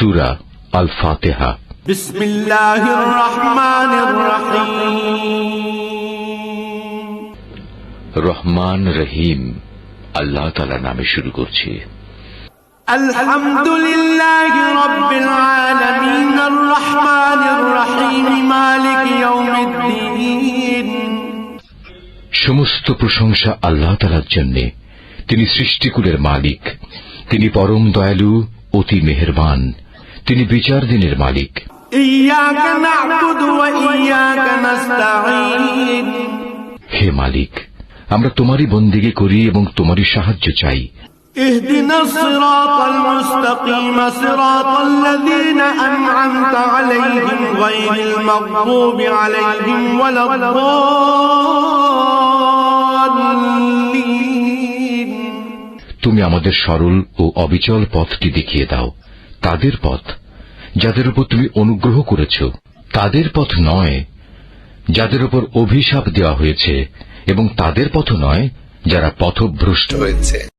সূরা আল ফাতিহা। বিসমিল্লাহির রহমানির রহিম। রহমান রহিম আল্লাহ তাআলার নামে শুরু করছি। আলহামদুলিল্লাহি রাব্বিল আলামিন আর রহমানির রহিম মালিক ইয়াউমিদ্দিন। সমস্ত প্রশংসা আল্লাহ তাআলার জন্য। তিনি সৃষ্টিকুলের মালিক, তিনি পরম দয়ালু, অতি মেহেরবান, তিনি বিচার দিনের মালিক। ইয়াকা না'বুদু ওয়া ইয়াকা নাস্তাঈন। হে মালিক, আমরা তোমারই বন্দেগী করি এবং তোমারই সাহায্য চাই। ইহদিনাস সিরাতাল মুস্তাকিম সিরাতাল্লাযীনা আন'আমতা আলাইহিম গায়রিল মাগদুবি আলাইহিম ওয়ালাদ-দাল্লিন। তুমি আমাদের সরল ও অবিচল পথটি দেখিয়ে দাও, তাদের পথ যাদের উপর তুমি অনুগ্রহ করেছ, তাদের পথ নয় যাদের উপর অভিশাপ দেওয়া হয়েছে, এবং তাদের পথ নয় যারা পথভ্রষ্ট হয়েছে।